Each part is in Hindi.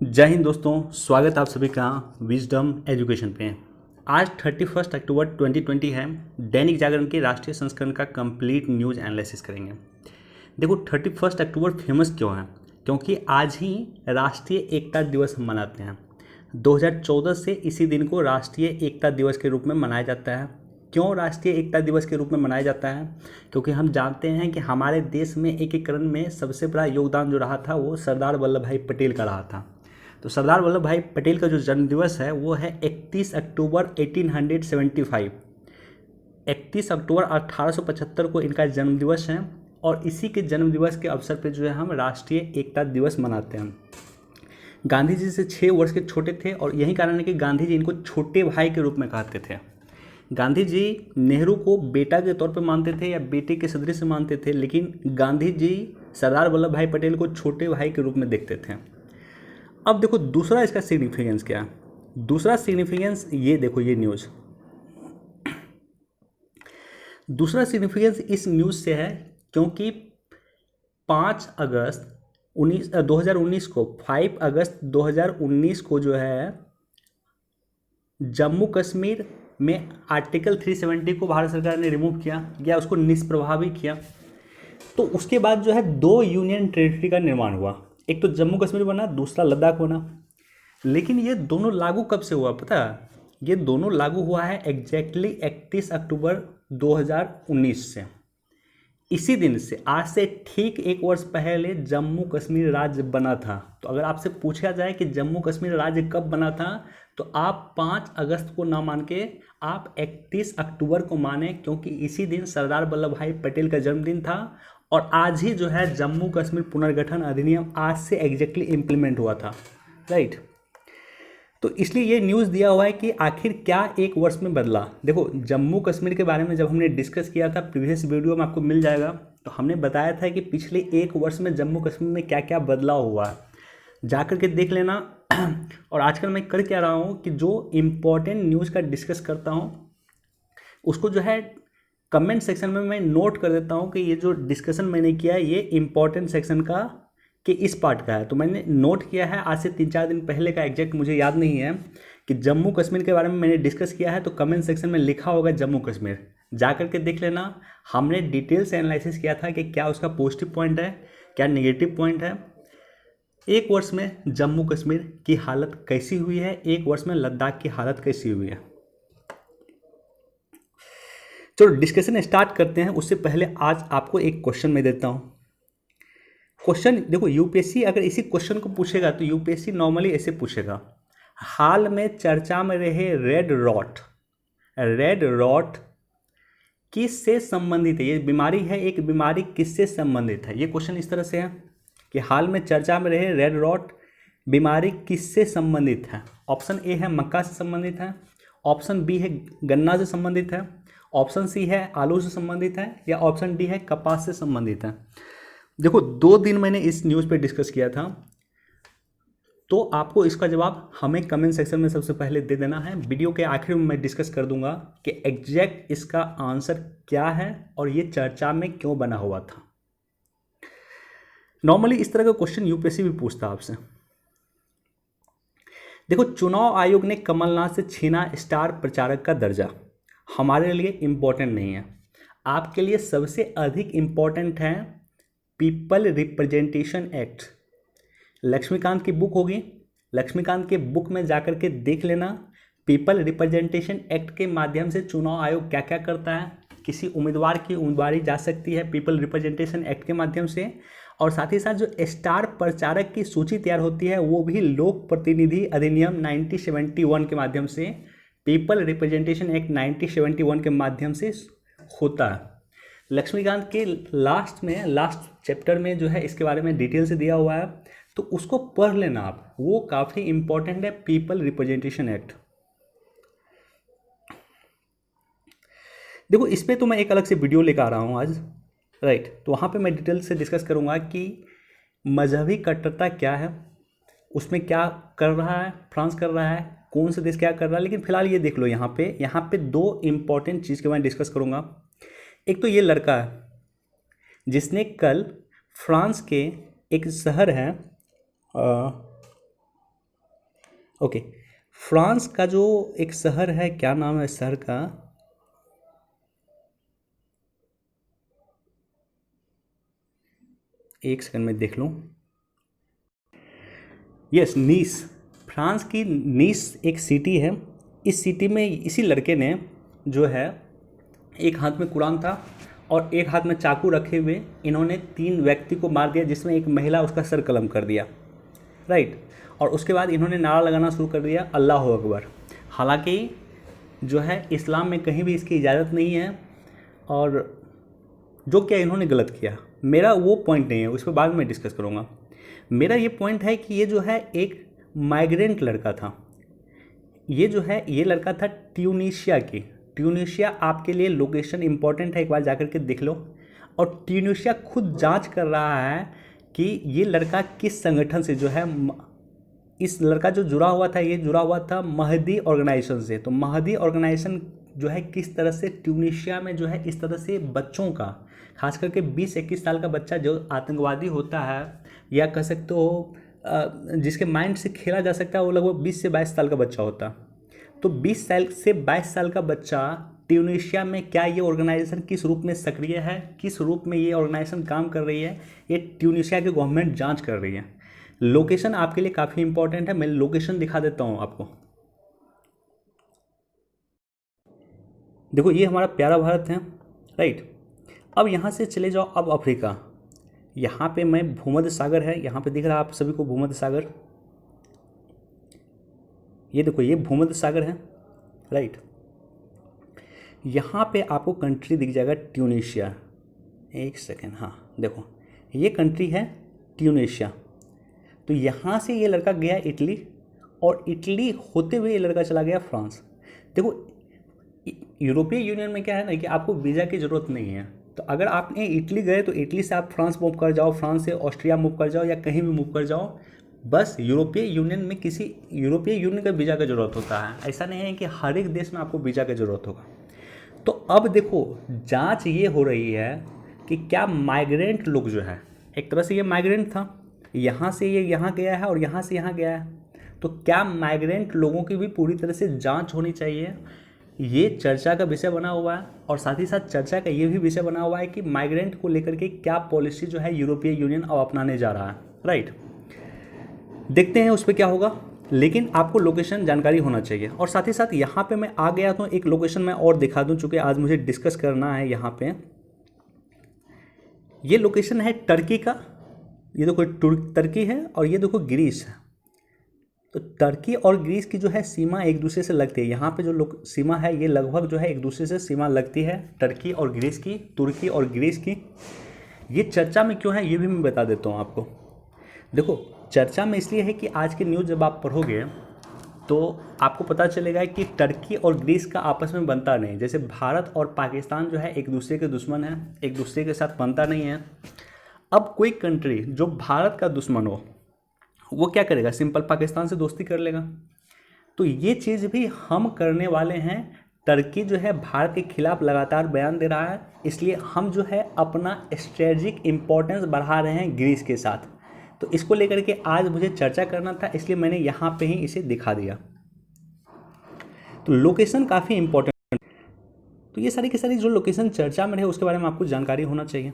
जय हिंद दोस्तों, स्वागत आप सभी का विजडम एजुकेशन पे। आज 31 अक्टूबर 2020 है। दैनिक जागरण के राष्ट्रीय संस्करण का कंप्लीट न्यूज़ एनालिसिस करेंगे। देखो 31 अक्टूबर फेमस क्यों है? क्योंकि आज ही राष्ट्रीय एकता दिवस हम मनाते हैं। 2014 से इसी दिन को राष्ट्रीय एकता दिवस के रूप में मनाया जाता है। क्यों राष्ट्रीय एकता दिवस के रूप में मनाया जाता है? क्योंकि हम जानते हैं कि हमारे देश में एकीकरण में सबसे बड़ा योगदान जो रहा था वो सरदार वल्लभ भाई पटेल का रहा था। तो सरदार वल्लभ भाई पटेल का जो जन्म दिवस है वो है 31 अक्टूबर 1875। 31 अक्टूबर 1875 को इनका जन्म दिवस है और इसी के जन्म दिवस के अवसर पर जो है हम राष्ट्रीय एकता दिवस मनाते हैं। गांधी जी से 6 वर्ष के छोटे थे और यही कारण है कि गांधी जी इनको छोटे भाई के रूप में कहते थे। गांधी जी नेहरू को बेटा के तौर पर मानते थे या बेटे के सदृश मानते थे, लेकिन गांधी जी सरदार वल्लभ भाई पटेल को छोटे भाई के रूप में देखते थे। अब देखो दूसरा इसका सिग्निफिकेंस क्या है। दूसरा सिग्निफिकेंस ये देखो, ये न्यूज़, दूसरा सिग्निफिकेंस इस न्यूज़ से है क्योंकि 5 अगस्त 2019 को 5 अगस्त 2019 को जो है जम्मू कश्मीर में आर्टिकल 370 को भारत सरकार ने रिमूव किया या उसको निष्प्रभावी किया। तो उसके बाद जो है 2 यूनियन टेरिटरी का निर्माण हुआ। एक तो जम्मू कश्मीर बना, दूसरा लद्दाख बना। लेकिन ये दोनों लागू कब से हुआ पता है? ये दोनों लागू हुआ है एग्जैक्टली 31 अक्टूबर 2019 से। इसी दिन से, आज से ठीक 1 वर्ष पहले जम्मू कश्मीर राज्य बना था। तो अगर आपसे पूछा जाए कि जम्मू कश्मीर राज्य कब बना था, तो आप 5 अगस्त को ना मान के आप 31 अक्टूबर को माने, क्योंकि इसी दिन सरदार वल्लभ भाई पटेल का जन्मदिन था और आज ही जो है जम्मू कश्मीर पुनर्गठन अधिनियम आज से एग्जैक्टली इम्प्लीमेंट हुआ था, राइट। तो इसलिए ये न्यूज़ दिया हुआ है कि आखिर क्या 1 वर्ष में बदला। देखो जम्मू कश्मीर के बारे में जब हमने डिस्कस किया था, प्रीवियस वीडियो में आपको मिल जाएगा, तो हमने बताया था कि पिछले 1 वर्ष में जम्मू कश्मीर में क्या क्या बदलाव हुआ है, जा कर के देख लेना। और आजकल मैं कर क्या रहा हूँ कि जो इम्पोर्टेंट न्यूज़ का डिस्कस करता हूँ उसको जो है कमेंट सेक्शन में मैं नोट कर देता हूँ कि ये जो डिस्कशन मैंने किया है ये इम्पोर्टेंट सेक्शन का कि इस पार्ट का है। तो मैंने नोट किया है आज से 3-4 दिन पहले का, एग्जैक्ट मुझे याद नहीं है, कि जम्मू कश्मीर के बारे में मैंने डिस्कस किया है। तो कमेंट सेक्शन में लिखा होगा जम्मू कश्मीर, जा कर के देख लेना। हमने डिटेल से एनालिसिस किया था कि क्या उसका पॉजिटिव पॉइंट है, क्या नेगेटिव पॉइंट है। 1 वर्ष में जम्मू कश्मीर की हालत कैसी हुई है, 1 वर्ष में लद्दाख की हालत कैसी हुई है। चलो डिस्कशन स्टार्ट करते हैं। उससे पहले आज आपको एक क्वेश्चन मैं देता हूँ। क्वेश्चन देखो, यूपीएससी अगर इसी क्वेश्चन को पूछेगा तो यूपीएससी नॉर्मली ऐसे पूछेगा, हाल में चर्चा में रहे रेड रॉट किससे संबंधित है? ये बीमारी है, एक बीमारी किससे संबंधित है? ये क्वेश्चन इस तरह से है कि हाल में चर्चा में रहे रेड रॉट बीमारी किससे संबंधित है? ऑप्शन ए है मक्का से संबंधित है, ऑप्शन बी है गन्ना से संबंधित है, ऑप्शन सी है आलू से संबंधित है, या ऑप्शन डी है कपास से संबंधित है। देखो 2 दिन मैंने इस न्यूज़ पे डिस्कस किया था, तो आपको इसका जवाब हमें कमेंट सेक्शन में सबसे पहले दे देना है। वीडियो के आखिर में मैं डिस्कस कर दूंगा कि एग्जैक्ट इसका आंसर क्या है और ये चर्चा में क्यों बना हुआ था। नॉर्मली इस तरह का क्वेश्चन यूपीएससी भी पूछता है आपसे। देखो चुनाव आयोग ने कमलनाथ से छीना स्टार प्रचारक का दर्जा। हमारे लिए इम्पोर्टेंट नहीं है, आपके लिए सबसे अधिक इम्पोर्टेंट है पीपल रिप्रेजेंटेशन एक्ट। लक्ष्मीकांत की बुक होगी, लक्ष्मीकांत के बुक में जाकर के देख लेना। पीपल रिप्रेजेंटेशन एक्ट के माध्यम से चुनाव आयोग क्या क्या करता है, किसी उम्मीदवार की उम्मीदवारी जा सकती है पीपल रिप्रेजेंटेशन एक्ट के माध्यम से, और साथ ही साथ जो स्टार प्रचारक की सूची तैयार होती है वो भी लोक प्रतिनिधि अधिनियम 1971 के माध्यम से, पीपल रिप्रेजेंटेशन एक्ट 1971 के माध्यम से होता है। लक्ष्मीकांत के लास्ट चैप्टर में जो है इसके बारे में डिटेल से दिया हुआ है, तो उसको पढ़ लेना आप, वो काफ़ी इंपॉर्टेंट है पीपल रिप्रेजेंटेशन एक्ट। देखो इस पे तो मैं एक अलग से वीडियो लेकर आ रहा हूँ आज, राइट। तो वहाँ पे मैं डिटेल से डिस्कस करूँगा कि मजहबी कट्टरता क्या है, उसमें क्या कर रहा है फ्रांस, कर रहा है कौन सा देश क्या कर रहा है। लेकिन फिलहाल ये देख लो, यहाँ पे 2 इंपॉर्टेंट चीज़ के बारे में डिस्कस करूँगा। एक तो ये लड़का है जिसने कल फ्रांस के एक शहर है ओके, फ्रांस का जो एक शहर है, क्या नाम है इस शहर का? एक सेकंड में देख लूँ। यस, नीस। फ्रांस की नीस एक सिटी है। इस सिटी में इसी लड़के ने जो है, एक हाथ में कुरान था और एक हाथ में चाकू रखे हुए इन्होंने 3 व्यक्ति को मार दिया, जिसमें एक महिला उसका सर कलम कर दिया, राइट। और उसके बाद इन्होंने नारा लगाना शुरू कर दिया, अल्लाह अकबर। हालांकि जो है इस्लाम में कहीं भी इसकी इजाज़त नहीं है, और जो क्या इन्होंने गलत किया, मेरा वो पॉइंट नहीं है, उस पर बाद में डिस्कस करूँगा। मेरा ये पॉइंट है कि ये जो है एक माइग्रेंट लड़का था। ये जो है ये लड़का था ट्यूनीशिया की। ट्यूनीशिया आपके लिए लोकेशन इंपॉर्टेंट है, एक बार जाकर के देख लो। और ट्यूनीशिया खुद जांच कर रहा है कि ये लड़का किस संगठन से जो है, इस लड़का जो जुड़ा हुआ था, ये जुड़ा हुआ था महदी ऑर्गेनाइजेशन से। तो महदी ऑर्गेनाइजेशन जो है किस तरह से ट्यूनीशिया में जो है इस तरह से बच्चों का, खास करके 20-21 साल का बच्चा जो आतंकवादी होता है, या कह सकते हो जिसके माइंड से खेला जा सकता है, वो लगभग 20 से 22 साल का बच्चा होता। तो 20 साल से 22 साल का बच्चा ट्यूनीशिया में, क्या ये ऑर्गेनाइजेशन किस रूप में सक्रिय है, किस रूप में ये ऑर्गेनाइजेशन काम कर रही है, ये ट्यूनीशिया की गवर्नमेंट जांच कर रही है। लोकेशन आपके लिए काफ़ी इंपॉर्टेंट है, मैं लोकेशन दिखा देता हूँ आपको। देखो, ये हमारा प्यारा भारत है, राइट। अब यहाँ से चले जाओ अब अफ्रीका। यहाँ पे मैं भूमध्य सागर है, यहाँ पे दिख रहा है आप सभी को भूमध्य सागर। ये देखो, ये भूमध्य सागर है, राइट। यहाँ पे आपको कंट्री दिख जाएगा ट्यूनीशिया। एक सेकेंड, हाँ देखो, ये कंट्री है ट्यूनीशिया। तो यहाँ से ये लड़का गया इटली, और इटली होते हुए ये लड़का चला गया फ्रांस। देखो, यूरोपीय यूनियन में क्या है ना कि आपको वीज़ा की ज़रूरत नहीं है। तो अगर आपने इटली गए तो इटली से आप फ्रांस मूव कर जाओ, फ्रांस से ऑस्ट्रिया मूव कर जाओ, या कहीं भी मूव कर जाओ। बस यूरोपीय यूनियन में किसी यूरोपीय यूनियन का वीज़ा की ज़रूरत होता है, ऐसा नहीं है कि हर एक देश में आपको वीज़ा की ज़रूरत होगा। तो अब देखो, जांच ये हो रही है कि क्या माइग्रेंट लोग जो है, एक तरह से ये माइग्रेंट था, यहाँ से ये यहाँ गया है और यहाँ से यहाँ गया है, तो क्या माइग्रेंट लोगों की भी पूरी तरह से जांच होनी चाहिए, ये चर्चा का विषय बना हुआ है। और साथ ही साथ चर्चा का ये भी विषय बना हुआ है कि माइग्रेंट को लेकर के क्या पॉलिसी जो है यूरोपीय यूनियन अब अपनाने जा रहा है, राइट। देखते हैं उस पर क्या होगा, लेकिन आपको लोकेशन जानकारी होना चाहिए। और साथ ही साथ यहाँ पे मैं आ गया तो एक लोकेशन मैं और दिखा दूँ, चूँकि आज मुझे डिस्कस करना है यहाँ पे। ये लोकेशन है टर्की का, ये देखो टर्की है, और ये देखो ग्रीस है। तो टर्की और ग्रीस की जो है सीमा एक दूसरे से लगती है। यहाँ पे जो लोग सीमा है, ये लगभग जो है एक दूसरे से सीमा लगती है, टर्की और ग्रीस की, तुर्की और ग्रीस की। ये चर्चा में क्यों है ये भी मैं बता देता हूँ आपको। देखो, चर्चा में इसलिए है कि आज की न्यूज़ जब आप पढ़ोगे तो आपको पता चलेगा कि टर्की और ग्रीस का आपस में बनता नहीं। जैसे भारत और पाकिस्तान जो है एक दूसरे के दुश्मन हैं, एक दूसरे के साथ बनता नहीं है। अब कोई कंट्री जो भारत का दुश्मन हो, वो क्या करेगा, सिंपल पाकिस्तान से दोस्ती कर लेगा। तो ये चीज़ भी हम करने वाले हैं। टर्की जो है भारत के खिलाफ लगातार बयान दे रहा है, इसलिए हम जो है अपना स्ट्रेटजिक इम्पोर्टेंस बढ़ा रहे हैं ग्रीस के साथ। तो इसको लेकर के आज मुझे चर्चा करना था, इसलिए मैंने यहाँ पे ही इसे दिखा दिया। तो लोकेशन काफ़ी इंपॉर्टेंट। तो ये सारी की सारी जो लोकेशन चर्चा में है उसके बारे में आपको जानकारी होना चाहिए।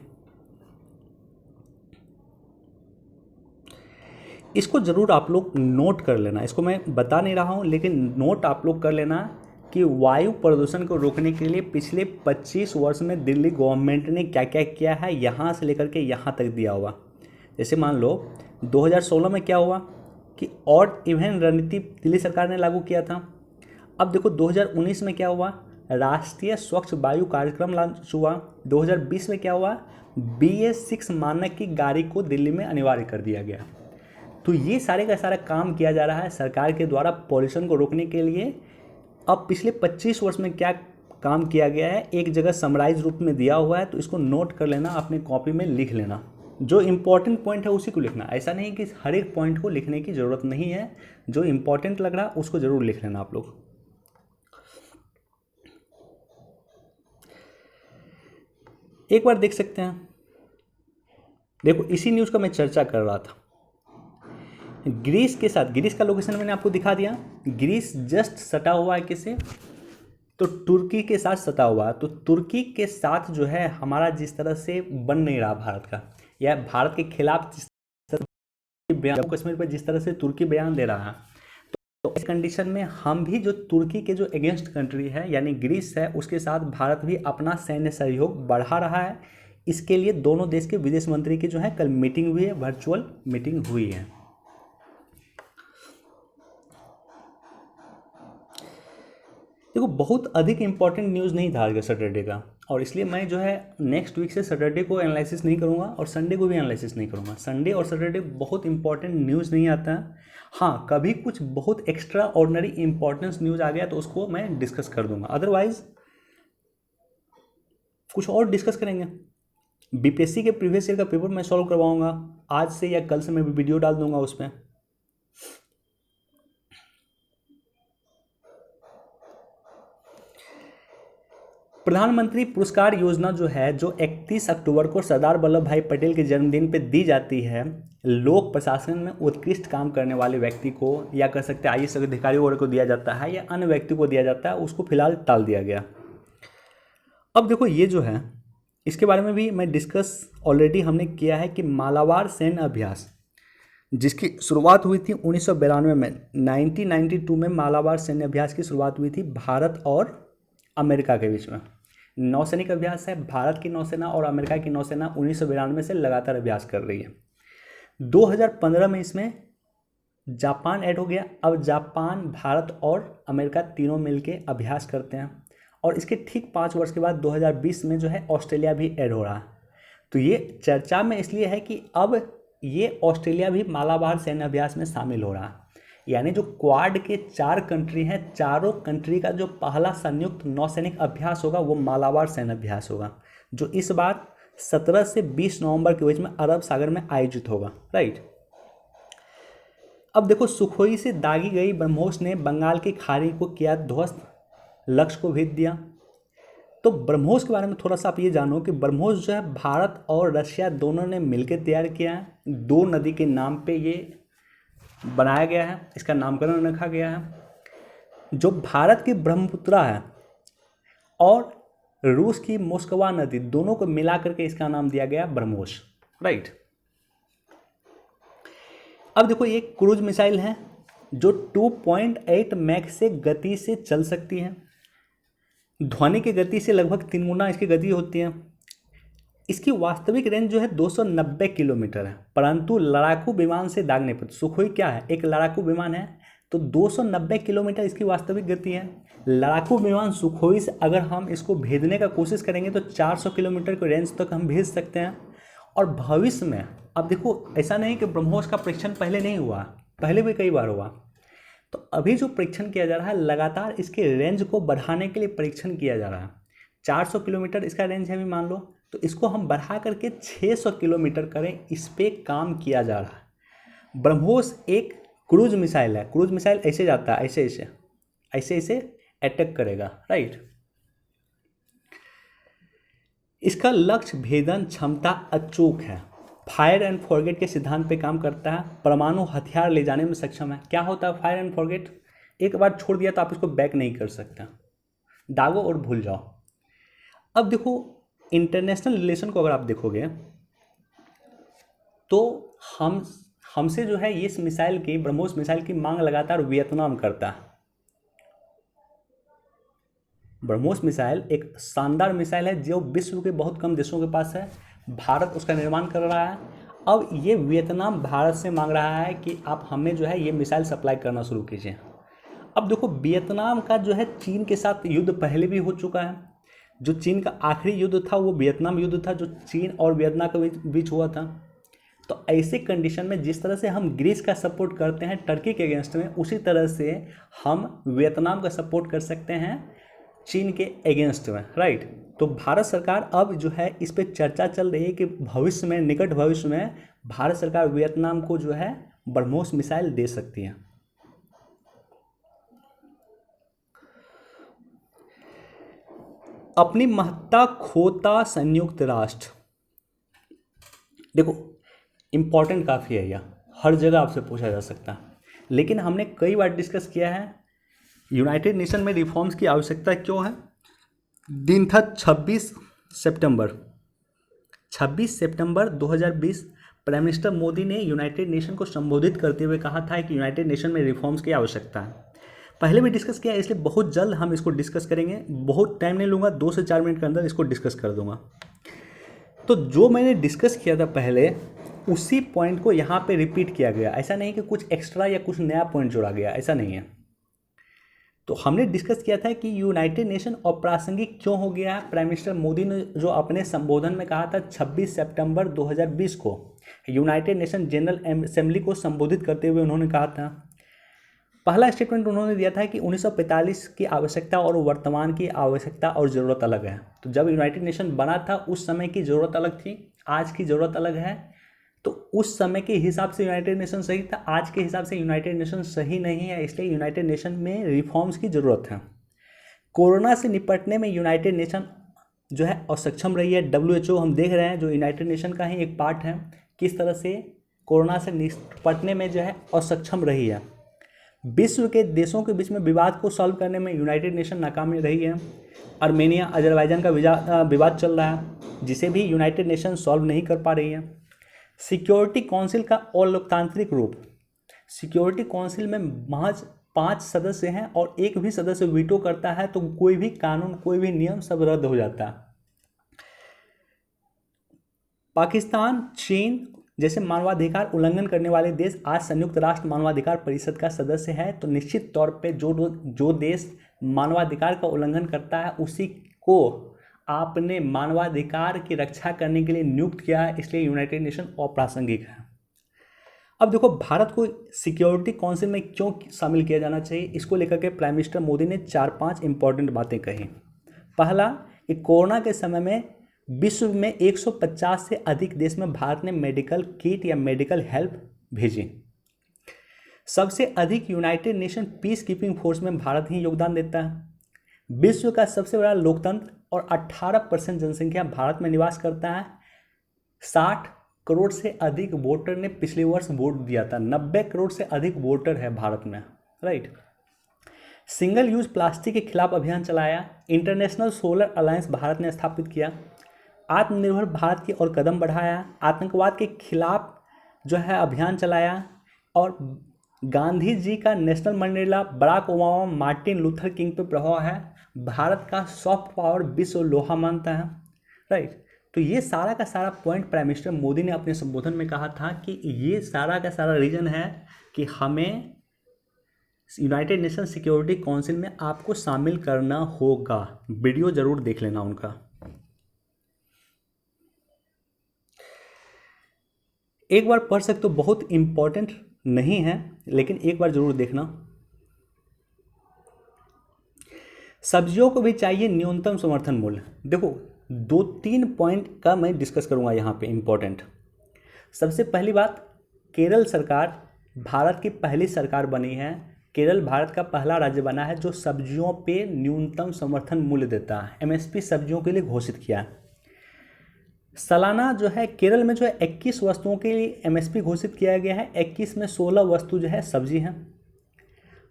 इसको ज़रूर आप लोग नोट कर लेना, इसको मैं बता नहीं रहा हूँ, लेकिन नोट आप लोग कर लेना कि वायु प्रदूषण को रोकने के लिए पिछले 25 वर्ष में दिल्ली गवर्नमेंट ने क्या क्या किया है, यहाँ से लेकर के यहाँ तक दिया हुआ। जैसे मान लो 2016 में क्या हुआ कि ऑड इवन रणनीति दिल्ली सरकार ने लागू किया था। अब देखो 2019 में क्या हुआ, राष्ट्रीय स्वच्छ वायु कार्यक्रम लॉन्च हुआ। 2020 में क्या हुआ, BS6 मानक की गाड़ी को दिल्ली में अनिवार्य कर दिया गया। तो ये सारे का सारा काम किया जा रहा है सरकार के द्वारा पॉल्यूशन को रोकने के लिए। अब पिछले 25 वर्ष में क्या काम किया गया है एक जगह समराइज रूप में दिया हुआ है, तो इसको नोट कर लेना, अपने कॉपी में लिख लेना। जो इम्पोर्टेंट पॉइंट है उसी को लिखना, ऐसा नहीं कि हर एक पॉइंट को लिखने की ज़रूरत नहीं है। जो इम्पोर्टेंट लग रहा उसको ज़रूर लिख लेना आप लोग। एक बार देख सकते हैं, देखो इसी न्यूज़ का मैं चर्चा कर रहा था। ग्रीस के साथ, ग्रीस का लोकेशन मैंने आपको दिखा दिया, ग्रीस जस्ट सटा हुआ है किसे, तो तुर्की के साथ सटा हुआ है। तो तुर्की के साथ जो है हमारा जिस तरह से बन नहीं रहा भारत का, या भारत के खिलाफ जिस जम्मू कश्मीर पर जिस तरह से तुर्की बयान दे रहा है, तो इस कंडीशन में हम भी जो तुर्की के जो अगेंस्ट कंट्री है यानी ग्रीस है, उसके साथ भारत भी अपना सैन्य सहयोग बढ़ा रहा है। इसके लिए दोनों देश के विदेश मंत्री की जो है कल मीटिंग हुई है, वर्चुअल मीटिंग हुई है। देखो बहुत अधिक इंपॉर्टेंट न्यूज़ नहीं था आज का सैटरडे का, और इसलिए मैं जो है नेक्स्ट वीक से सैटरडे को एनालिसिस नहीं करूँगा और संडे को भी एनालिसिस नहीं करूँगा। संडे और सैटरडे बहुत इंपॉर्टेंट न्यूज़ नहीं आता है। हाँ, कभी कुछ बहुत एक्स्ट्रा ऑर्डिनरी इंपॉर्टेंस न्यूज़ आ गया तो उसको मैं डिस्कस कर दूंगा, अदरवाइज कुछ और डिस्कस करेंगे। बीपीएससी के प्रीवियस ईयर का पेपर मैं सॉल्व करवाऊंगा आज से या कल से, मैं वीडियो डाल दूंगा उसमें। प्रधानमंत्री पुरस्कार योजना जो है, जो 31 अक्टूबर को सरदार वल्लभ भाई पटेल के जन्मदिन पे दी जाती है, लोक प्रशासन में उत्कृष्ट काम करने वाले व्यक्ति को, या कह सकते हैं आईएएस अधिकारियों को दिया जाता है, या अन्य व्यक्ति को दिया जाता है, उसको फिलहाल टाल दिया गया। अब देखो ये जो है, इसके बारे में भी मैं डिस्कस ऑलरेडी हमने किया है कि मालाबार सैन्य अभ्यास जिसकी शुरुआत हुई थी 1992 में, 1992 में मालाबार सैन्य अभ्यास की शुरुआत हुई थी भारत और अमेरिका के बीच में। नौसैनिक अभ्यास है, भारत की नौसेना और अमेरिका की नौसेना 1992 से लगातार अभ्यास कर रही है। 2015 में इसमें जापान ऐड हो गया। अब जापान, भारत और अमेरिका तीनों मिलके अभ्यास करते हैं, और इसके ठीक 5 वर्ष के बाद 2020 में जो है ऑस्ट्रेलिया भी ऐड हो रहा है। तो ये चर्चा में इसलिए है कि अब ये ऑस्ट्रेलिया भी मालाबार सैन्य अभ्यास में शामिल हो रहा है। यानी जो क्वाड के 4 कंट्री हैं, चारों कंट्री का जो पहला संयुक्त नौसैनिक अभ्यास होगा वो मालाबार सैन्य अभ्यास होगा, जो इस बार 17 से 20 नवंबर के बीच में अरब सागर में आयोजित होगा। राइट। अब देखो, सुखोई से दागी गई ब्रह्मोस ने बंगाल की खाड़ी को किया ध्वस्त, लक्ष्य को भेद दिया। तो ब्रह्मोस के बारे में थोड़ा सा आप ये जानो कि ब्रह्मोस जो है भारत और रशिया दोनों ने मिलकर तैयार किया है। 2 नदी के नाम पे ये बनाया गया है, इसका नामकरण रखा गया है। जो भारत की ब्रह्मपुत्रा है और रूस की मोस्कवा नदी, दोनों को मिला करके इसका नाम दिया गया ब्रह्मोस। राइट। अब देखो, ये क्रूज मिसाइल है जो 2.8 मैक से गति से चल सकती है। ध्वनि की गति से लगभग 3 गुना इसकी गति होती है। इसकी वास्तविक रेंज जो है 290 किलोमीटर है, परंतु लड़ाकू विमान से दागने पर, सुखोई क्या है, एक लड़ाकू विमान है, तो 290 किलोमीटर इसकी वास्तविक गति है। लड़ाकू विमान सुखोई से अगर हम इसको भेजने का कोशिश करेंगे तो 400 किलोमीटर की रेंज तक हम भेज सकते हैं। और भविष्य में, अब देखो ऐसा नहीं कि ब्रह्मोस का परीक्षण पहले नहीं हुआ, पहले भी कई बार हुआ। तो अभी जो परीक्षण किया जा रहा है, लगातार इसके रेंज को बढ़ाने के लिए परीक्षण किया जा रहा है। 400 किलोमीटर इसका रेंज है भी मान लो, तो इसको हम बढ़ा करके 600 किलोमीटर करें, इस पे काम किया जा रहा है। ब्रह्मोस एक क्रूज मिसाइल है। क्रूज मिसाइल ऐसे जाता है, ऐसे ऐसे ऐसे ऐसे अटैक करेगा। राइट। इसका लक्ष्य भेदन क्षमता अचूक है, फायर एंड फॉरगेट के सिद्धांत पे काम करता है, परमाणु हथियार ले जाने में सक्षम है। क्या होता है फायर एंड फॉरगेट? एक बार छोड़ दिया तो आप इसको बैक नहीं कर सकते, दागो और भूल जाओ। अब देखो, इंटरनेशनल रिलेशन को अगर आप देखोगे तो हमसे जो है इस मिसाइल की, ब्रह्मोस मिसाइल की मांग लगातार वियतनाम करता है। ब्रह्मोस मिसाइल एक शानदार मिसाइल है जो विश्व के बहुत कम देशों के पास है। भारत उसका निर्माण कर रहा है। अब ये वियतनाम भारत से मांग रहा है कि आप हमें जो है ये मिसाइल सप्लाई करना शुरू कीजिए। अब देखो, वियतनाम का जो है चीन के साथ युद्ध पहले भी हो चुका है। जो चीन का आखिरी युद्ध था वो वियतनाम युद्ध था, जो चीन और वियतनाम के बीच हुआ था। तो ऐसे कंडीशन में जिस तरह से हम ग्रीस का सपोर्ट करते हैं टर्की के अगेंस्ट में, उसी तरह से हम वियतनाम का सपोर्ट कर सकते हैं चीन के अगेंस्ट में। राइट। तो भारत सरकार अब जो है इस पर चर्चा चल रही है कि भविष्य में, निकट भविष्य में भारत सरकार वियतनाम को जो है ब्रह्मोस मिसाइल दे सकती है। अपनी महत्ता खोता संयुक्त राष्ट्र, देखो इंपॉर्टेंट काफ़ी है यह। हर जगह आपसे पूछा जा सकता है। लेकिन हमने कई बार डिस्कस किया है यूनाइटेड नेशन में रिफॉर्म्स की आवश्यकता क्यों है। दिन था 26 सितंबर 2020। प्राइम मिनिस्टर मोदी ने यूनाइटेड नेशन को संबोधित करते हुए कहा था कि यूनाइटेड नेशन में रिफॉर्म्स की आवश्यकता है। पहले भी डिस्कस किया, इसलिए बहुत जल्द हम इसको डिस्कस करेंगे। बहुत टाइम नहीं लूँगा, 2 से 4 मिनट के अंदर इसको डिस्कस कर दूंगा। तो जो मैंने डिस्कस किया था पहले, उसी पॉइंट को यहाँ पे रिपीट किया गया। ऐसा नहीं कि कुछ एक्स्ट्रा या कुछ नया पॉइंट जोड़ा गया, ऐसा नहीं है। तो हमने डिस्कस किया था कि यूनाइटेड नेशन अप्रासंगिक क्यों हो गया है। प्राइम मिनिस्टर मोदी ने जो अपने संबोधन में कहा था 26 सितंबर 2020 को यूनाइटेड नेशन जनरल असेंबली को संबोधित करते हुए उन्होंने कहा था, पहला स्टेटमेंट उन्होंने दिया था कि 1945 की आवश्यकता और वर्तमान की आवश्यकता और ज़रूरत अलग है। तो जब यूनाइटेड नेशन बना था उस समय की ज़रूरत अलग थी, आज की ज़रूरत अलग है। तो उस समय के हिसाब से यूनाइटेड नेशन सही था, आज के हिसाब से यूनाइटेड नेशन सही नहीं है, इसलिए यूनाइटेड नेशन में रिफॉर्म्स की ज़रूरत है। कोरोना से निपटने में यूनाइटेड नेशन जो है असक्षम रही है। WHO हम देख रहे हैं जो यूनाइटेड नेशन का ही एक पार्ट है, किस तरह से कोरोना से निपटने में जो है असक्षम रही है। विश्व के देशों के बीच में विवाद को सॉल्व करने में यूनाइटेड नेशन नाकाम रही है। आर्मेनिया अजरबैजान का विवाद चल रहा है, जिसे भी यूनाइटेड नेशन सॉल्व नहीं कर पा रही है। सिक्योरिटी काउंसिल का अलोकतांत्रिक रूप, सिक्योरिटी काउंसिल में महज 5 सदस्य हैं और एक भी सदस्य वीटो करता है तो कोई भी कानून, कोई भी नियम सब रद्द हो जाता है। पाकिस्तान, चीन जैसे मानवाधिकार उल्लंघन करने वाले देश आज संयुक्त राष्ट्र मानवाधिकार परिषद का सदस्य है। तो निश्चित तौर पे जो देश मानवाधिकार का उल्लंघन करता है उसी को आपने मानवाधिकार की रक्षा करने के लिए नियुक्त किया है, इसलिए यूनाइटेड नेशन अप्रासंगिक है। अब देखो भारत को सिक्योरिटी काउंसिल में क्यों शामिल किया जाना चाहिए, इसको लेकर के प्राइम मिनिस्टर मोदी ने 4-5 इंपॉर्टेंट बातें कही। पहला कि कोरोना के समय में विश्व में 150 से अधिक देश में भारत ने मेडिकल किट या मेडिकल हेल्प भेजी। सबसे अधिक United nation peace keeping force में भारत ही योगदान देता है। विश्व का सबसे बड़ा लोकतंत्र और 18% जनसंख्या भारत में निवास करता है। 60 करोड़ से अधिक वोटर ने पिछले वर्ष वोट दिया था। 90 करोड़ से अधिक वोटर है भारत में, राइट। सिंगल यूज प्लास्टिक के खिलाफ अभियान चलाया। इंटरनेशनल सोलर अलायंस भारत ने स्थापित किया। आत्मनिर्भर भारत की ओर कदम बढ़ाया। आतंकवाद के खिलाफ जो है अभियान चलाया। और गांधी जी का Nelson Mandela, Barack Obama, Martin Luther King पे प्रभाव है। भारत का सॉफ्ट पावर विश्व लोहा मानता है, राइट। तो ये सारा का सारा पॉइंट प्राइम मिनिस्टर मोदी ने अपने संबोधन में कहा था कि ये सारा का सारा रीजन है कि हमें यूनाइटेड नेशन सिक्योरिटी काउंसिल में आपको शामिल करना होगा। वीडियो जरूर देख लेना उनका। एक बार पढ़ सकते हो, बहुत इंपॉर्टेंट नहीं है लेकिन एक बार जरूर देखना। सब्जियों को भी चाहिए न्यूनतम समर्थन मूल्य। देखो 2-3 पॉइंट का मैं डिस्कस करूंगा यहाँ पे इंपॉर्टेंट। सबसे पहली बात, केरल सरकार भारत की पहली सरकार बनी है। केरल भारत का पहला राज्य बना है जो सब्जियों पे न्यूनतम समर्थन मूल्य देता है। MSP सब्जियों के लिए घोषित किया। सालाना जो है केरल में जो है 21 वस्तुओं के लिए MSP घोषित किया गया है। 21 में 16 वस्तु जो है सब्जी हैं।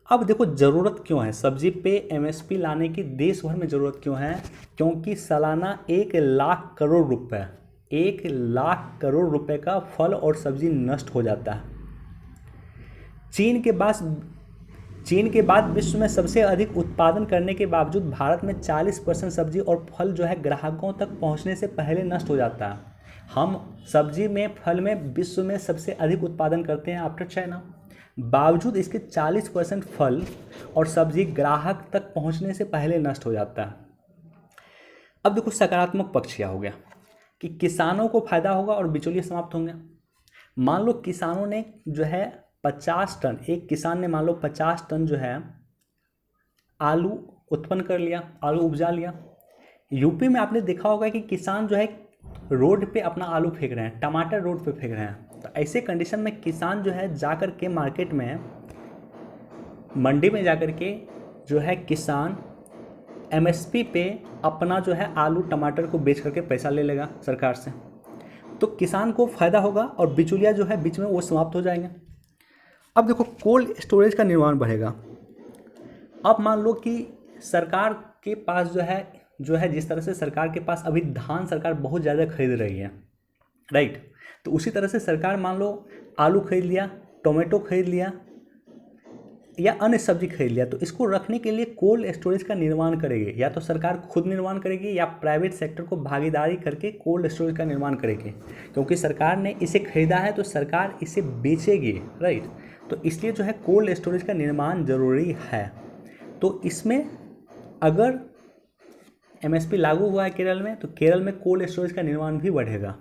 अब देखो ज़रूरत क्यों है सब्जी पे MSP लाने की, देश भर में ज़रूरत क्यों है? क्योंकि सालाना 1 लाख करोड़ रुपए, 1 लाख करोड़ रुपए का फल और सब्जी नष्ट हो जाता है। चीन के बाद विश्व में सबसे अधिक उत्पादन करने के बावजूद भारत में 40% सब्जी और फल जो है ग्राहकों तक पहुंचने से पहले नष्ट हो जाता है। हम सब्जी में, फल में विश्व में सबसे अधिक उत्पादन करते हैं आफ्टर चाइना। बावजूद इसके 40% फल और सब्जी ग्राहक तक पहुंचने से पहले नष्ट हो जाता है। अब देखो सकारात्मक पक्ष क्या हो गया कि किसानों को फायदा होगा और बिचौलिए समाप्त होंगे। मान लो किसानों ने जो है 50 टन, एक किसान ने मान लो 50 टन जो है आलू उत्पन्न कर लिया, आलू उपजा लिया। यूपी में आपने देखा होगा कि किसान जो है रोड पे अपना आलू फेंक रहे हैं, टमाटर रोड पे फेंक रहे हैं। तो ऐसे कंडीशन में किसान जो है जाकर के मार्केट में, मंडी में जाकर के जो है किसान MSP पे अपना जो है आलू टमाटर को बेच करके पैसा ले लेगा सरकार से। तो किसान को फ़ायदा होगा और बिचौलिया जो है बीच में वो समाप्त हो जाएंगे। अब देखो कोल्ड स्टोरेज का निर्माण बढ़ेगा। अब मान लो कि सरकार के पास जो है जिस तरह से सरकार के पास अभी धान सरकार बहुत ज़्यादा खरीद रही है, राइट। तो उसी तरह से सरकार मान लो आलू खरीद लिया, टोमेटो खरीद लिया या अन्य सब्जी खरीद लिया, तो इसको रखने के लिए कोल्ड स्टोरेज का निर्माण करेगी। या तो सरकार खुद निर्माण करेगी या प्राइवेट सेक्टर को भागीदारी करके कोल्ड स्टोरेज का निर्माण करेगी, क्योंकि सरकार ने इसे खरीदा है तो सरकार इसे बेचेगी, राइट। तो इसलिए जो है कोल्ड स्टोरेज का निर्माण ज़रूरी है। तो इसमें अगर एमएसपी लागू हुआ है केरल में, तो केरल में कोल्ड स्टोरेज का निर्माण भी बढ़ेगा।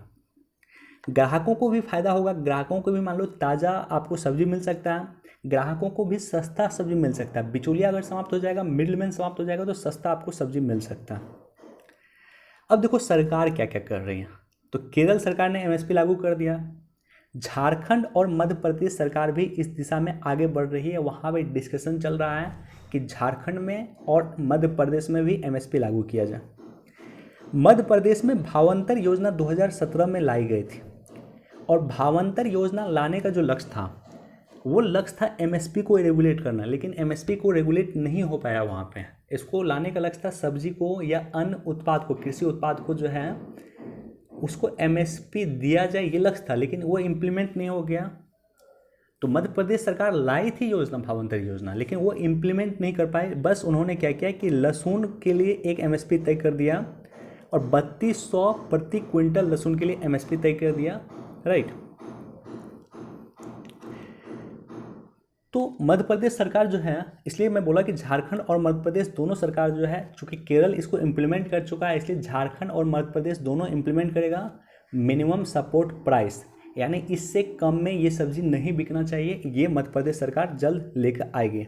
ग्राहकों को भी फायदा होगा, ग्राहकों को भी मान लो ताज़ा आपको सब्जी मिल सकता है, ग्राहकों को भी सस्ता सब्जी मिल सकता है। बिचौलिया अगर समाप्त हो जाएगा, मिडिलमैन समाप्त हो जाएगा, तो सस्ता आपको सब्जी मिल सकता है। अब देखो सरकार क्या क्या कर रही है। तो केरल सरकार ने एमएसपी लागू कर दिया। झारखंड और मध्य प्रदेश सरकार भी इस दिशा में आगे बढ़ रही है। वहाँ पे डिस्कशन चल रहा है कि झारखंड में और मध्य प्रदेश में भी एमएसपी लागू किया जाए। मध्य प्रदेश में भावांतर योजना 2017 में लाई गई थी, और भावांतर योजना लाने का जो लक्ष्य था वो लक्ष्य था एमएसपी को रेगुलेट करना, लेकिन एमएसपी को रेगुलेट नहीं हो पाया वहाँ पे। इसको लाने का लक्ष्य था सब्जी को या अन्य उत्पाद को, कृषि उत्पाद को जो है उसको एमएसपी दिया जाए, ये लक्ष्य था, लेकिन वो इम्प्लीमेंट नहीं हो गया। तो मध्य प्रदेश सरकार लाई थी योजना, भावांतर योजना, लेकिन वो इम्प्लीमेंट नहीं कर पाए। बस उन्होंने क्या किया कि लहसुन के लिए एक एमएसपी तय कर दिया और 3200 प्रति क्विंटल लहसुन के लिए एमएसपी तय कर दिया, राइट। तो मध्य प्रदेश सरकार जो है, इसलिए मैं बोला कि झारखंड और मध्य प्रदेश दोनों सरकार जो है, चूँकि केरल इसको इम्प्लीमेंट कर चुका है, इसलिए झारखंड और मध्य प्रदेश दोनों इम्प्लीमेंट करेगा मिनिमम सपोर्ट प्राइस, यानी इससे कम में ये सब्जी नहीं बिकना चाहिए। ये मध्य प्रदेश सरकार जल्द लेकर आएगी।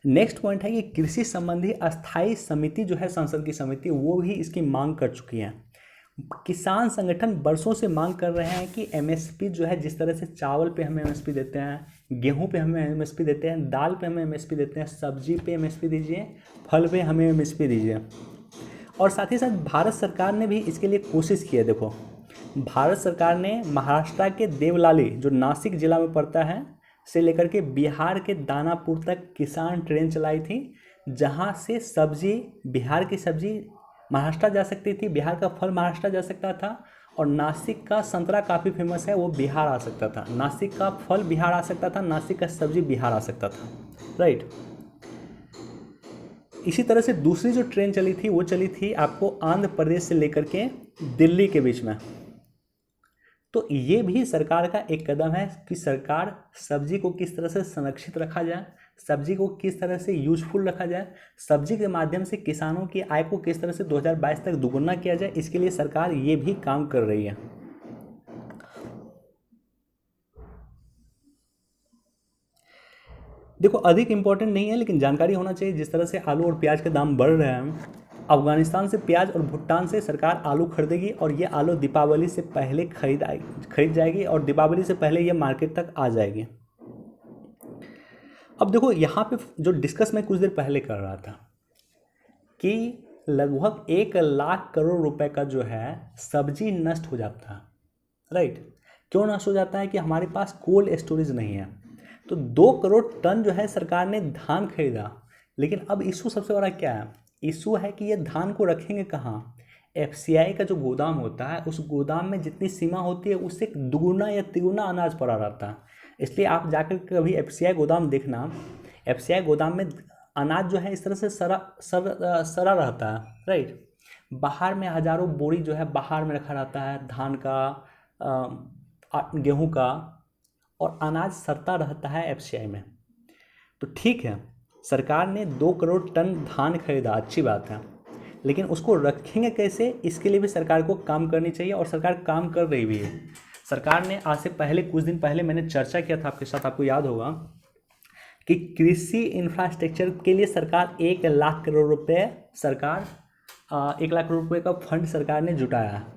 नेक्स्ट पॉइंट है कि कृषि संबंधी अस्थायी समिति जो है, संसद की समिति, वो भी इसकी मांग कर चुकी है। किसान संगठन वर्षों से मांग कर रहे हैं कि एमएसपी जो है, जिस तरह से चावल पे हमें एमएसपी देते हैं, गेहूं पे हमें एमएसपी देते हैं, दाल पे हमें एमएसपी देते हैं, सब्जी पे एमएसपी दीजिए, फल पे हमें एमएसपी दीजिए। और साथ ही साथ भारत सरकार ने भी इसके लिए कोशिश की है। देखो, भारत सरकार ने महाराष्ट्र के देवलाली, जो नासिक जिला में पड़ता है, से लेकर के बिहार के दानापुर तक किसान ट्रेन चलाई थी, जहाँ से सब्जी, बिहार की सब्जी महाराष्ट्र जा सकती थी, बिहार का फल महाराष्ट्र जा सकता था, और नासिक का संतरा काफ़ी फेमस है, वो बिहार आ सकता था। नासिक का फल बिहार आ सकता था, नासिक का सब्जी बिहार आ सकता था, राइट। इसी तरह से दूसरी जो ट्रेन चली थी वो चली थी आपको आंध्र प्रदेश से लेकर के दिल्ली के बीच में। तो ये भी सरकार का एक कदम है कि सरकार सब्जी को किस तरह से संरक्षित रखा जाए, सब्जी को किस तरह से यूजफुल रखा जाए, सब्जी के माध्यम से किसानों की आय को किस तरह से 2022 तक दुगुना किया जाए, इसके लिए सरकार ये भी काम कर रही है। देखो, अधिक इम्पोर्टेंट नहीं है, लेकिन जानकारी होना चाहिए। जिस तरह से आलू और प्याज के दाम बढ़ रहे हैं, अफगानिस्तान से प्याज और भूटान से सरकार आलू खरीदेगी, और ये आलू दीपावली से पहले खरीद जाएगी, और दीपावली से पहले ये मार्केट तक आ जाएगी। अब देखो, यहाँ पे जो डिस्कस मैं कुछ देर पहले कर रहा था कि लगभग 1 लाख करोड़ रुपए का जो है सब्जी नष्ट हो जाता है, राइट। क्यों नष्ट हो जाता है? कि हमारे पास कोल्ड स्टोरेज नहीं है। तो 2 करोड़ टन जो है सरकार ने धान खरीदा, लेकिन अब इशू सबसे बड़ा क्या है? इशू है कि ये धान को रखेंगे कहाँ? एफसीआई का जो गोदाम होता है, उस गोदाम में जितनी सीमा होती है उससे दुगुना या तिगुना अनाज पड़ा रहता है। इसलिए आप जाकर कभी एफसीआई गोदाम देखना, एफसीआई गोदाम में अनाज जो है इस तरह से सरा रहता है, राइट। बाहर में हज़ारों बोरी जो है बाहर में रखा रहता है, धान का, गेहूं का, और अनाज सड़ता रहता है एफसीआई में। तो ठीक है, सरकार ने 2 करोड़ टन धान खरीदा, अच्छी बात है, लेकिन उसको रखेंगे कैसे, इसके लिए भी सरकार को काम करनी चाहिए, और सरकार काम कर रही भी है। सरकार ने आज से पहले, कुछ दिन पहले मैंने चर्चा किया था आपके साथ, आपको याद होगा कि कृषि इंफ्रास्ट्रक्चर के लिए सरकार 1 लाख करोड़ रुपए सरकार 1 लाख करोड़ रुपए का फंड सरकार ने जुटाया है।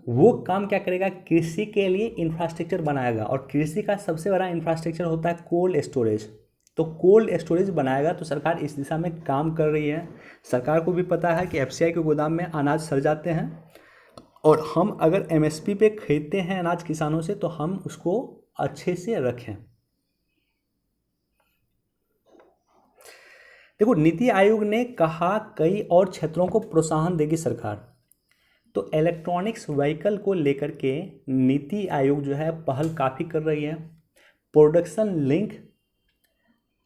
वो काम क्या करेगा? कृषि के लिए इंफ्रास्ट्रक्चर बनाएगा, और कृषि का सबसे बड़ा इंफ्रास्ट्रक्चर होता है कोल्ड स्टोरेज। तो कोल्ड स्टोरेज बनाएगा, तो सरकार इस दिशा में काम कर रही है। सरकार को भी पता है कि एफसीआई के गोदाम में अनाज सड़ जाते हैं, और हम अगर एमएसपी पे खरीदते हैं अनाज किसानों से तो हम उसको अच्छे से रखें। देखो, नीति आयोग ने कहा कई और क्षेत्रों को प्रोत्साहन देगी सरकार। तो इलेक्ट्रॉनिक्स व्हीकल को लेकर के नीति आयोग जो है पहल काफ़ी कर रही है। प्रोडक्शन लिंक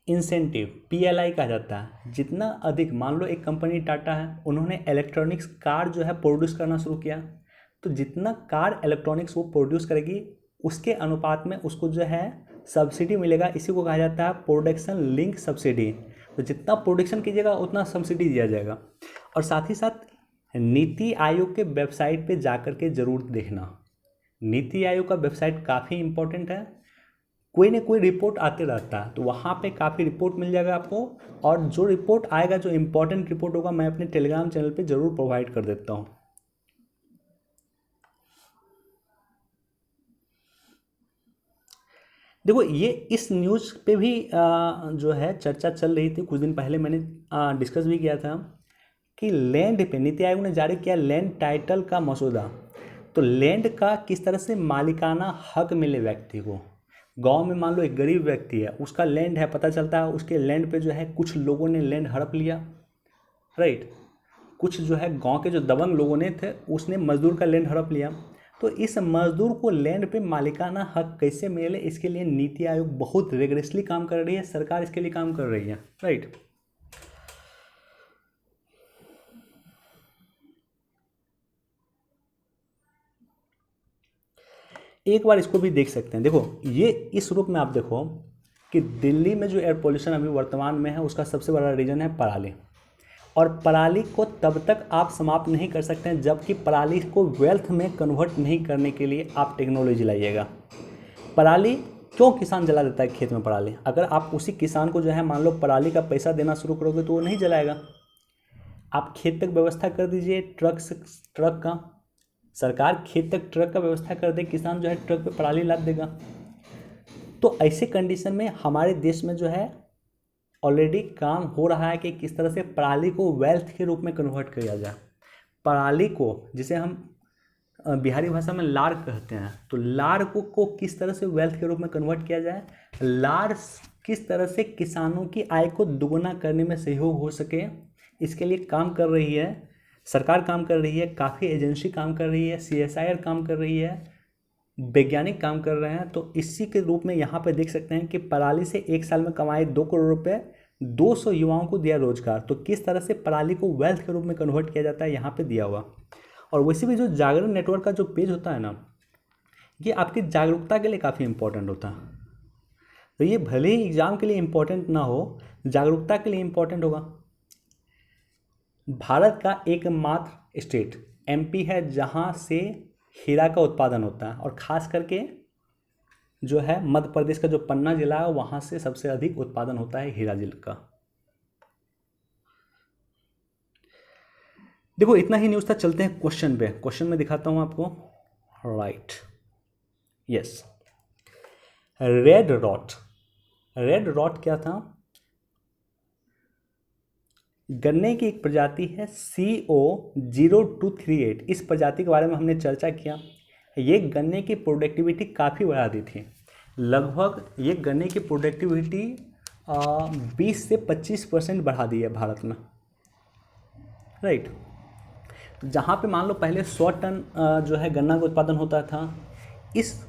इंसेंटिव पीएलआई कहा जाता है। जितना अधिक, मान लो एक कंपनी टाटा है, उन्होंने इलेक्ट्रॉनिक्स कार जो है प्रोड्यूस करना शुरू किया, तो जितना कार इलेक्ट्रॉनिक्स वो प्रोड्यूस करेगी उसके अनुपात में उसको जो है सब्सिडी मिलेगा। इसी को कहा जाता है प्रोडक्शन लिंक सब्सिडी। तो जितना प्रोडक्शन कीजिएगा उतना सब्सिडी दिया जाएगा। और साथ ही साथ नीति आयोग के वेबसाइट पे जाकर के ज़रूर देखना। नीति आयोग का वेबसाइट काफ़ी इम्पोर्टेंट है, कोई ना कोई रिपोर्ट आते रहता है, तो वहाँ पे काफ़ी रिपोर्ट मिल जाएगा आपको। और जो रिपोर्ट आएगा, जो इम्पोर्टेंट रिपोर्ट होगा, मैं अपने टेलीग्राम चैनल पे ज़रूर प्रोवाइड कर देता हूँ। देखो, ये इस न्यूज़ पे भी जो है चर्चा चल रही थी, कुछ दिन पहले मैंने डिस्कस भी किया था कि लैंड पे नीति आयोग ने जारी किया लैंड टाइटल का मसौदा। तो लैंड का किस तरह से मालिकाना हक मिले व्यक्ति को। गांव में मान लो एक गरीब व्यक्ति है, उसका लैंड है, पता चलता है उसके लैंड पे जो है कुछ लोगों ने लैंड हड़प लिया, राइट। कुछ जो है गांव के जो दबंग लोगों ने थे, उसने मजदूर का लैंड हड़प लिया। तो इस मजदूर को लैंड पे मालिकाना हक कैसे मिले, इसके लिए नीति आयोग बहुत रिगरसली काम कर रही है, सरकार इसके लिए काम कर रही है, राइट। एक बार इसको भी देख सकते हैं। देखो, ये इस रूप में आप देखो कि दिल्ली में जो एयर पोल्यूशन अभी वर्तमान में है उसका सबसे बड़ा रीज़न है पराली। और पराली को तब तक आप समाप्त नहीं कर सकते हैं जबकि पराली को वेल्थ में कन्वर्ट नहीं करने के लिए आप टेक्नोलॉजी लाइएगा। पराली क्यों किसान जला देता है खेत में पराली? अगर आप उसी किसान को जो है मान लो पराली का पैसा देना शुरू करोगे तो वो नहीं जलाएगा। आप खेत तक व्यवस्था कर दीजिए ट्रक का, सरकार खेत तक ट्रक का व्यवस्था कर दे, किसान जो है ट्रक पे पराली लाद देगा। तो ऐसे कंडीशन में हमारे देश में जो है ऑलरेडी काम हो रहा है कि किस तरह से पराली को वेल्थ के रूप में कन्वर्ट किया जाए। पराली को, जिसे हम बिहारी भाषा में लार कहते हैं, तो लार को किस तरह से वेल्थ के रूप में कन्वर्ट किया जाए, लार किस तरह से किसानों की आय को दुगुना करने में सहयोग हो सके, इसके लिए काम कर रही है सरकार, काम कर रही है, काफ़ी एजेंसी काम कर रही है, CSIR काम कर रही है, वैज्ञानिक काम कर रहे हैं। तो इसी के रूप में यहाँ पे देख सकते हैं कि पराली से एक साल में कमाए 2 करोड़ रुपए, 200 युवाओं को दिया रोजगार। तो किस तरह से पराली को वेल्थ के रूप में कन्वर्ट किया जाता है यहाँ पे दिया हुआ। और वैसे भी जो जागरण नेटवर्क का जो पेज होता है ना, ये आपकी जागरूकता के लिए काफ़ी इंपॉर्टेंट होता है। तो ये भले ही एग्जाम के लिए इम्पोर्टेंट ना हो, जागरूकता के लिए इम्पोर्टेंट होगा। भारत का एकमात्र स्टेट MP है जहाँ से हीरा का उत्पादन होता है, और ख़ास करके जो है मध्य प्रदेश का जो पन्ना जिला है वहाँ से सबसे अधिक उत्पादन होता है हीरा जिले का। देखो, इतना ही न्यूज़ था। चलते हैं क्वेश्चन पे। क्वेश्चन में दिखाता हूँ आपको, राइट, यस। रेड रॉट क्या था? गन्ने की एक प्रजाति है CO0238। इस प्रजाति के बारे में हमने चर्चा किया। ये गन्ने की प्रोडक्टिविटी काफ़ी बढ़ा दी थी। लगभग ये गन्ने की प्रोडक्टिविटी 20 से 25% बढ़ा दी है भारत में, राइट। तो जहाँ पे मान लो पहले 100 टन जो है गन्ना का उत्पादन होता था, इस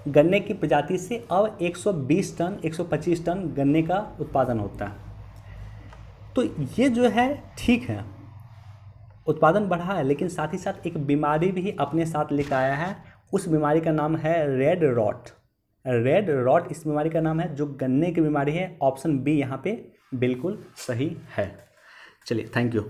गन्ने की प्रजाति से अब 120 टन 125 टन गन्ने का उत्पादन होता है। तो ये जो है ठीक है, उत्पादन बढ़ा है, लेकिन साथ ही साथ एक बीमारी भी अपने साथ लेकर आया है। उस बीमारी का नाम है रेड रॉट इस बीमारी का नाम है, जो गन्ने की बीमारी है। ऑप्शन बी यहाँ पे बिल्कुल सही है। चलिए, थैंक यू।